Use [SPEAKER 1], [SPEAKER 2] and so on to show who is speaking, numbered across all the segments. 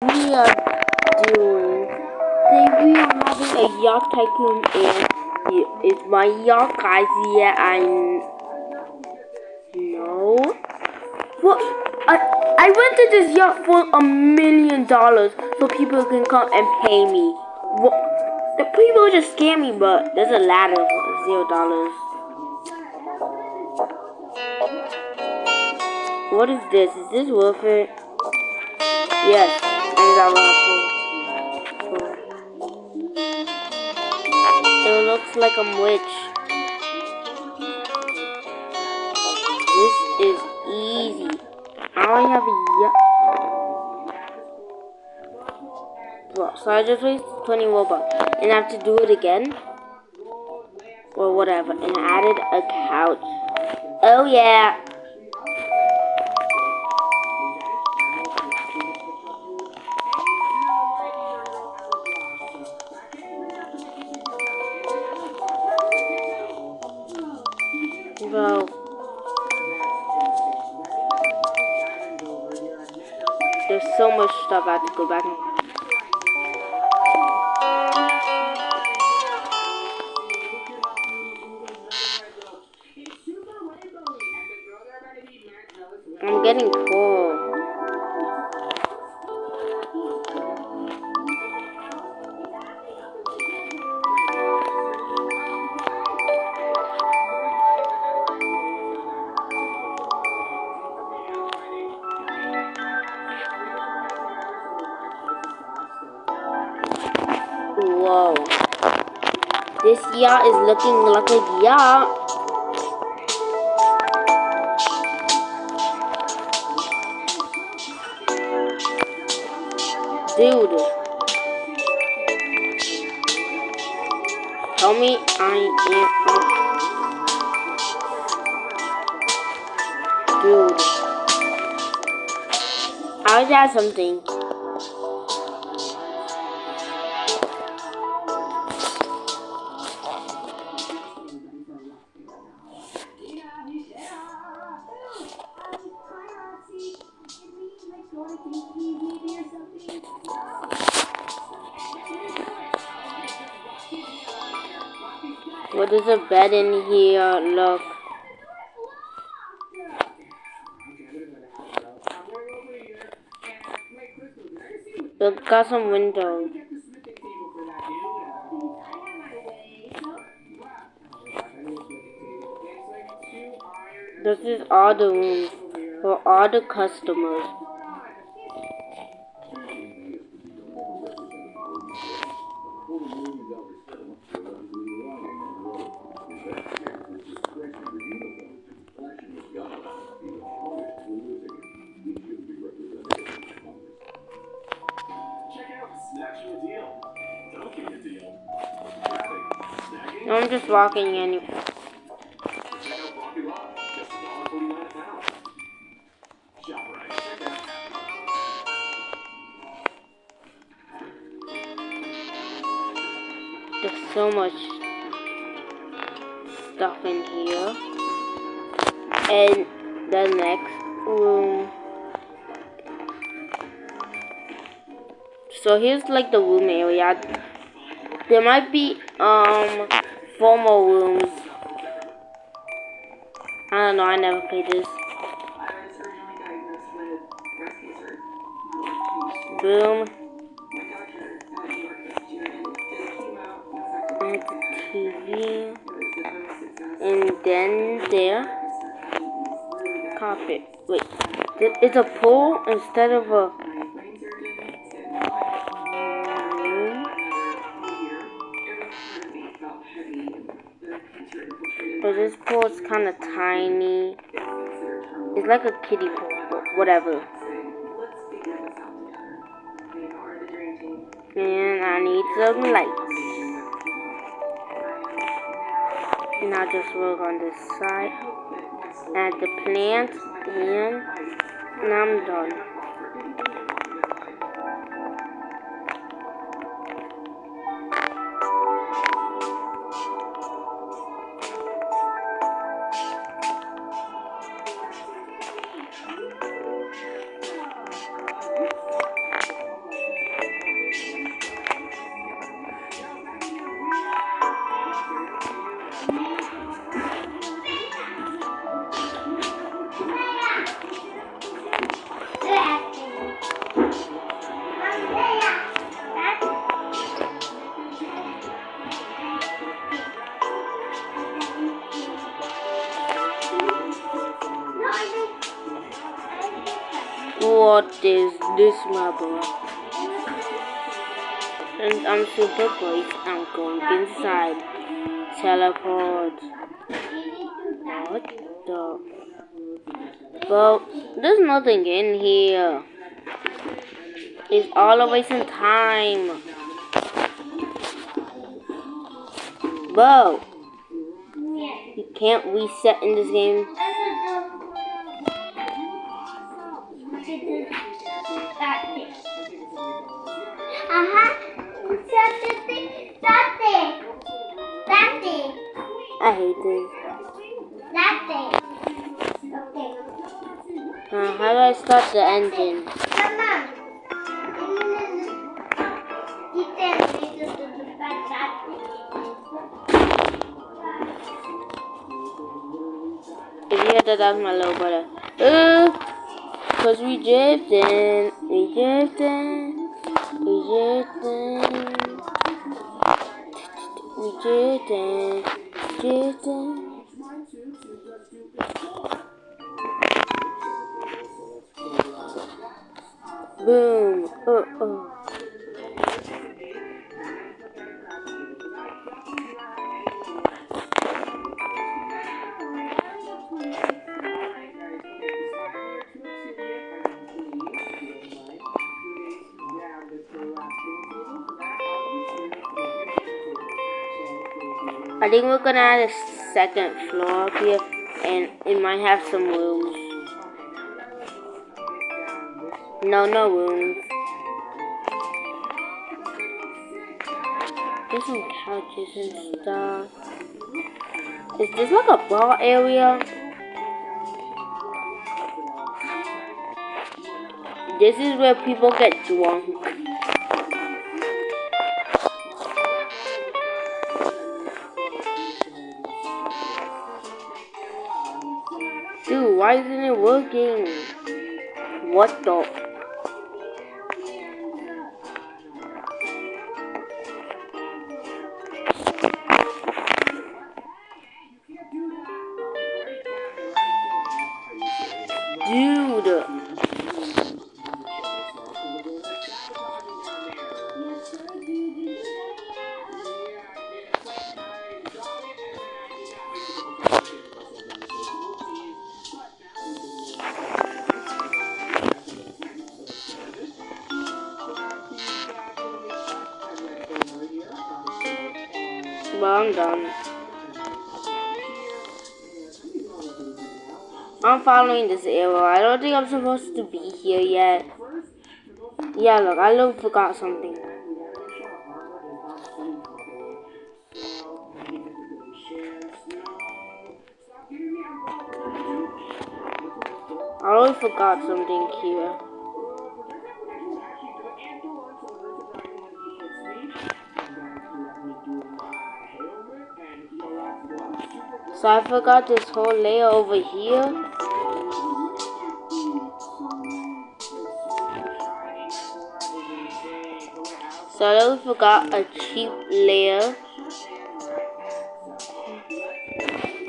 [SPEAKER 1] We are doing. Today we are having a yacht tycoon, and it's my yacht, guys. Yeah, I know. Well, I rented this yacht for $1 million, so people can come and pay me. Well, the people just scam me, but there's a ladder for $0. What is this? Is this worth it? Yes, $90. It looks like I'm rich. This is easy. I only have a well, so I just wasted 20 Robux. And I have to do it again. Or whatever. And I added a couch. Oh yeah. Well, there's so much stuff I have to go back and I'm getting full. Whoa. This yacht is looking like a yacht. Dude. Tell me I am. Dude. I was at something. What is a bed in here? Look. Look, got some windows. This is all the rooms for all the customers. No, I'm just walking anyway. There's so much stuff in here. And the next room. So here's like the room area. There might be 4 more rooms. I don't know, I never played this. Boom. And TV. And then there. Carpet. Wait. It's a pool instead of a room. But this pool is kind of tiny. It's like a kiddie pool, but whatever. And I need some lights. And I'll just work on this side. Add the plant and I'm done. what is this map? Since I'm super brave, I'm going inside. Teleport. What the? Well, there's nothing in here. It's all a waste of time. Whoa. You can't reset in this game. I hate this. How do I start the engine? If you had that's my little brother. Cause we drifting. Boom. I think we're gonna add a second floor up here, and it might have some rooms. No rooms. There's some couches and stuff. Is this like a bar area? This is where people get drunk. Dude, why isn't it working? What the? Dude. Well, I'm done. I'm following this arrow. I don't think I'm supposed to be here yet. Yeah, look, I literally forgot something. I already forgot something here. So I forgot this whole layer over here. So I already forgot a cheap layer.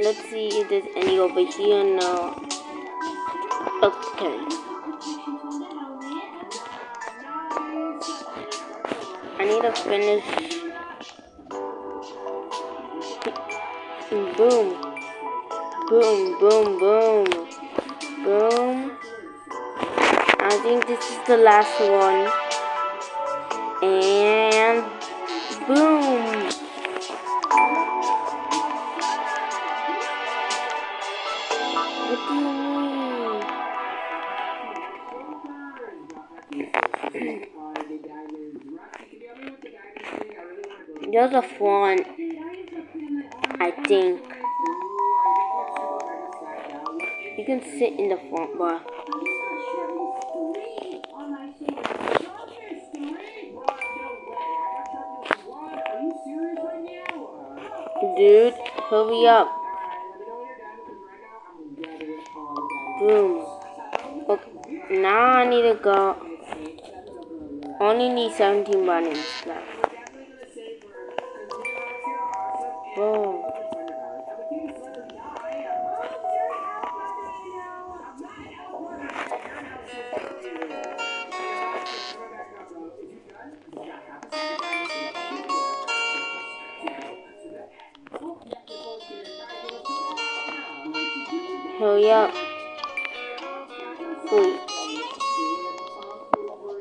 [SPEAKER 1] Let's see if there's any over here. No. Okay. I need to finish. Boom. Boom, boom, boom. Boom. I think this is the last one. And boom. What do you mean? There's a front, I think. You can sit in the front bar. Dude, hurry up. Boom. Okay, now I need to go. Only need 17 buttons left. Boom. Hurry up. Wait.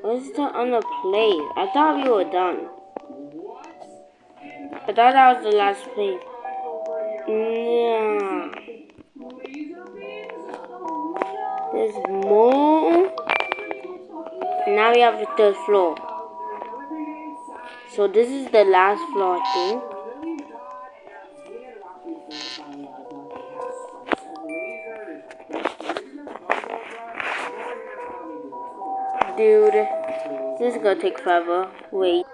[SPEAKER 1] What's the on the plane? I thought we were done. I thought that was the last plane. Yeah. There's more. Now we have the third floor. So this is the last floor, I think. Dude, this is gonna take forever. Wait.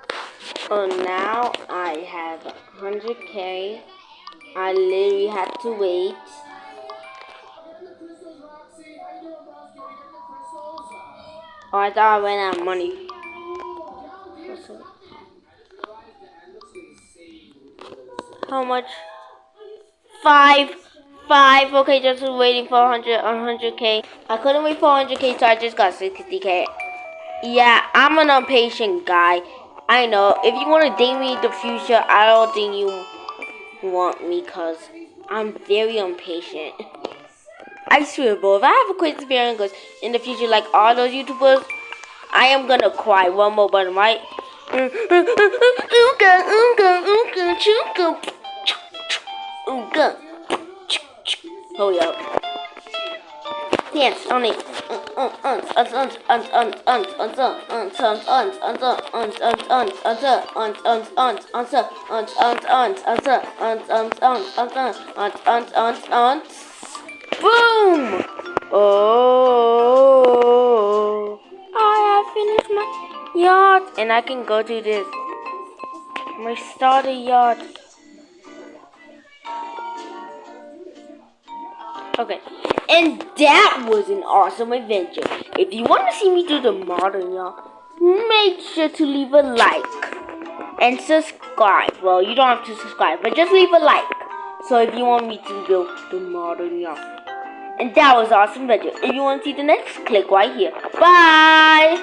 [SPEAKER 1] Oh, now I have 100K. I literally had to wait. Oh, I thought I ran out of money. How much? Five. Okay, just waiting for 100K. I couldn't wait for 100K, so I just got 60K. Yeah, I'm an impatient guy. I know. If you want to date me in the future, I don't think you want me, cause I'm very impatient. I swear, bro, if I have a quick experience, cause in the future, like all those YouTubers, I am gonna cry. One more button, right? Hurry up. Dance on it. Boom! Oh, I have finished my yacht, and I can go to this. My starter yacht. Okay, and that was an awesome adventure. If you want to see me do the modern yacht, make sure to leave a like and subscribe. Well, you don't have to subscribe, but just leave a like. So if you want me to build the modern yacht. And that was awesome adventure. If you want to see the next, click right here. Bye!